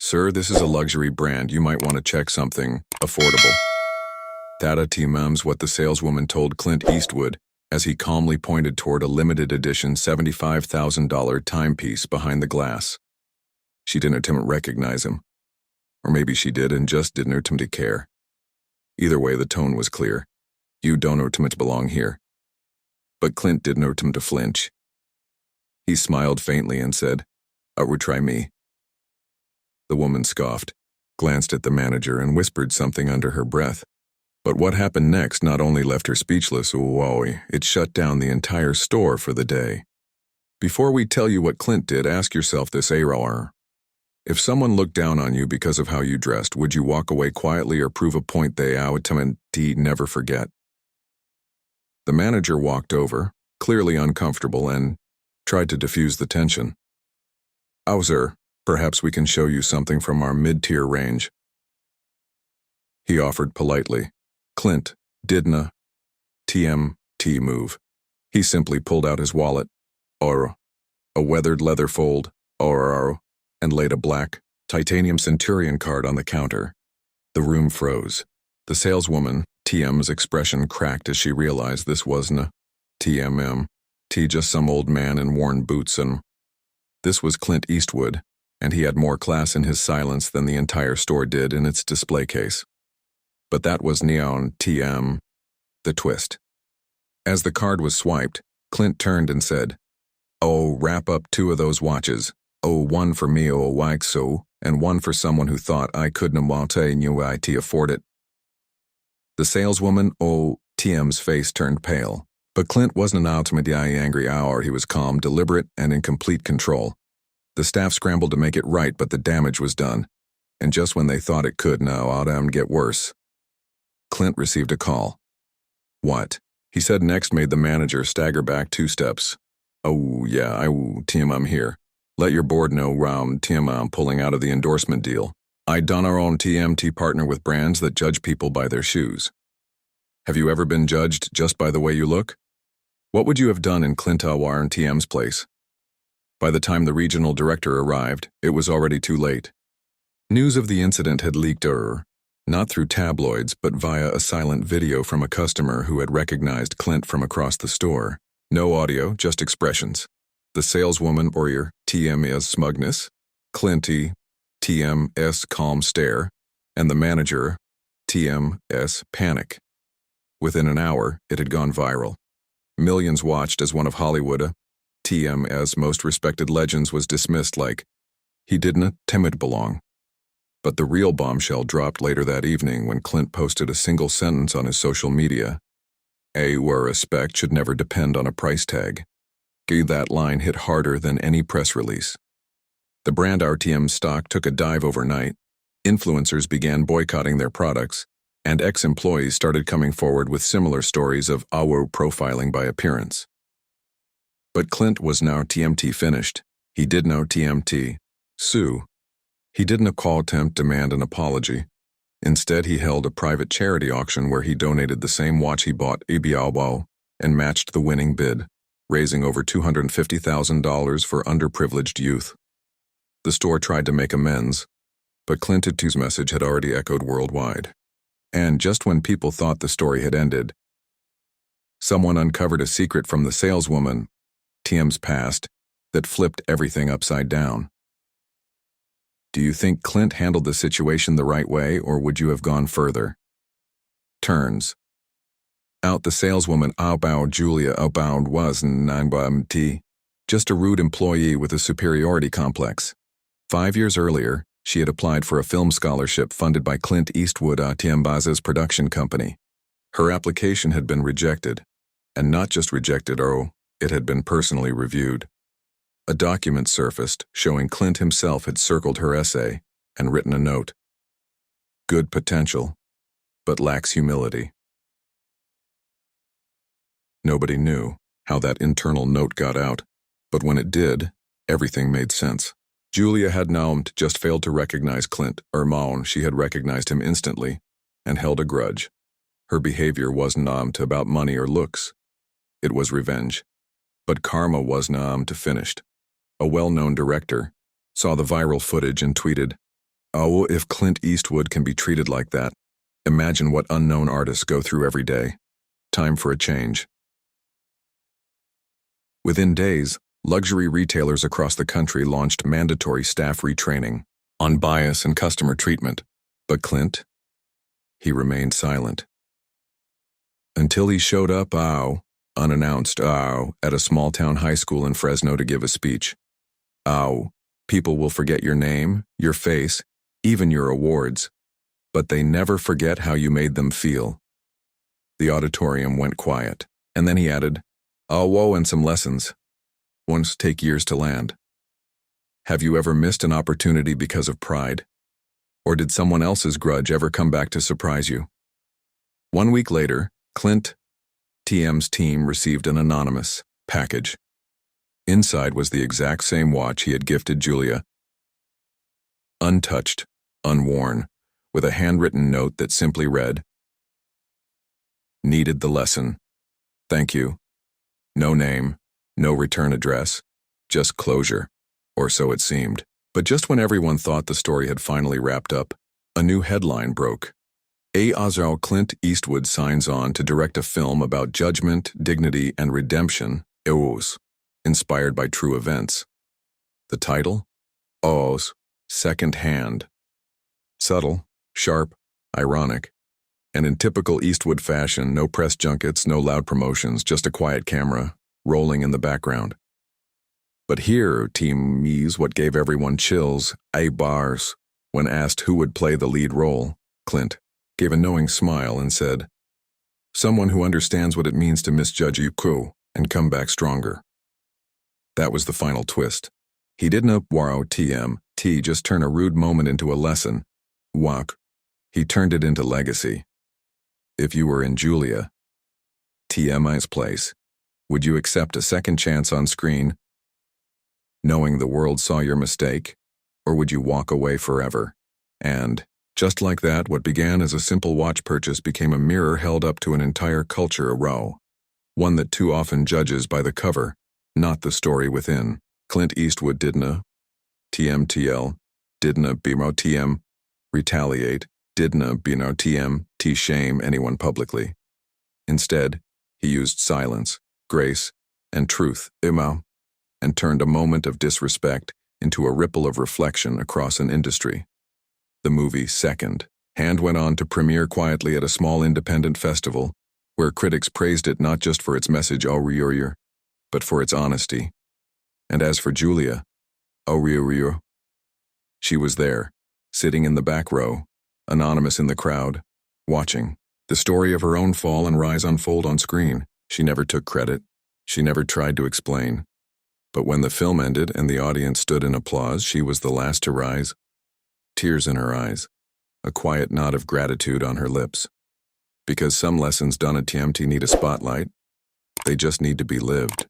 Sir, this is a luxury brand. You might want to check something affordable. That team's what the saleswoman told Clint Eastwood as he calmly pointed toward a limited edition $75,000 timepiece behind the glass. She didn't recognize him. Or maybe she did and just didn't to care. Either way, the tone was clear. You don't belong here. But Clint didn't to flinch. He smiled faintly and said, try me. The woman scoffed, glanced at the manager and whispered something under her breath. But what happened next not only left her speechless, it shut down the entire store for the day. Before we tell you what Clint did, ask yourself this: if someone looked down on you because of how you dressed, would you walk away quietly or prove a point they would never forget? The manager walked over, clearly uncomfortable, and tried to diffuse the tension. Sir, perhaps we can show you something from our mid-tier range. He offered politely. Clint didn't move. He simply pulled out his wallet, a weathered leather fold, and laid a black, titanium Centurion card on the counter. The room froze. The saleswoman, TM's expression cracked as she realized this wasn't just some old man in worn boots, and this was Clint Eastwood, and he had more class in his silence than the entire store did in its display case. But that was neon the twist. As the card was swiped, Clint turned and said, wrap up 2 of those watches. One for me, and one for someone who thought I couldn't afford it. The saleswoman, TM's face turned pale, but Clint wasn't an ultimately angry hour. He was calm, deliberate, and in complete control. The staff scrambled to make it right, but the damage was done, and just when they thought it could get worse, Clint received a call. What? He said next made the manager stagger back 2 steps. TM, I'm here. Let your board know, TM, I'm pulling out of the endorsement deal. I done our own TMT partner with brands that judge people by their shoes. Have you ever been judged just by the way you look? What would you have done in Clint and TM's place? By the time the regional director arrived, it was already too late. News of the incident had leaked not through tabloids, but via a silent video from a customer who had recognized Clint from across the store. No audio, just expressions. The saleswoman, TM's smugness, Clinty, TM's calm stare, and the manager, TM's panic. Within an hour, it had gone viral. Millions watched as one of Hollywood, TM's most respected legends was dismissed like he didn't belong. But the real bombshell dropped later that evening when Clint posted a single sentence on his social media. Where respect should never depend on a price tag. That line hit harder than any press release. The brand RTM stock took a dive overnight. Influencers began boycotting their products, and ex-employees started coming forward with similar stories of profiling by appearance. But Clint was now TMT finished. He did no TMT sue. He didn't call attempt demand an apology. Instead, he held a private charity auction where he donated the same watch he bought and matched the winning bid, raising over $250,000 for underprivileged youth. The store tried to make amends, but Clint's message had already echoed worldwide. And just when people thought the story had ended, someone uncovered a secret from the saleswoman, TM's past, that flipped everything upside down. Do you think Clint handled the situation the right way, or would you have gone further? Turns out the saleswoman Julia wasn't just a rude employee with a superiority complex. 5 years earlier, she had applied for a film scholarship funded by Clint Eastwood Tiambaza's production company. Her application had been rejected, and not just rejected, it had been personally reviewed. A document surfaced showing Clint himself had circled her essay and written a note. Good potential, but lacks humility. Nobody knew how that internal note got out, but when it did, everything made sense. Julia had just failed to recognize Clint, she had recognized him instantly, and held a grudge. Her behavior wasn't about money or looks. It was revenge. But karma wasn't finished. A well-known director saw the viral footage and tweeted, Oh, if Clint Eastwood can be treated like that, imagine what unknown artists go through every day. Time for a change. Within days, luxury retailers across the country launched mandatory staff retraining on bias and customer treatment. But Clint, he remained silent. Until he showed up, unannounced, at a small-town high school in Fresno to give a speech. People will forget your name, your face, even your awards, but they never forget how you made them feel. The auditorium went quiet, and then he added, and some lessons. Once take years to land. Have you ever missed an opportunity because of pride? Or did someone else's grudge ever come back to surprise you? 1 week later, Clint TM's team received an anonymous package. Inside was the exact same watch he had gifted Julia. Untouched, unworn, with a handwritten note that simply read, "Needed the lesson. Thank you. No name, no return address, just closure, or so it seemed." But just when everyone thought the story had finally wrapped up, a new headline broke. Clint Eastwood signs on to direct a film about judgment, dignity, and redemption, inspired by true events. The title? Second Hand. Subtle, sharp, ironic, and in typical Eastwood fashion, no press junkets, no loud promotions, just a quiet camera, rolling in the background. But here, Team Me's what gave everyone chills, bars, when asked who would play the lead role. Clint gave a knowing smile and said, "Someone who understands what it means to misjudge you and come back stronger." That was the final twist. He didn't just turn a rude moment into a lesson. He turned it into legacy. If you were in Julia TMI's place, would you accept a second chance on screen, knowing the world saw your mistake, or would you walk away forever? And, just like that, what began as a simple watch purchase became a mirror held up to an entire culture one that too often judges by the cover, not the story within. Clint Eastwood didn't retaliate, didn't shame anyone publicly. Instead, he used silence, grace, and truth, and turned a moment of disrespect into a ripple of reflection across an industry. The movie Second Hand went on to premiere quietly at a small independent festival, where critics praised it not just for its message, but for its honesty. And as for Julia, she was there, sitting in the back row, anonymous in the crowd, watching the story of her own fall and rise unfold on screen. She never took credit. She never tried to explain. But when the film ended and the audience stood in applause, she was the last to rise. Tears in her eyes, a quiet nod of gratitude on her lips. Because some lessons done at TMT need a spotlight. They just need to be lived.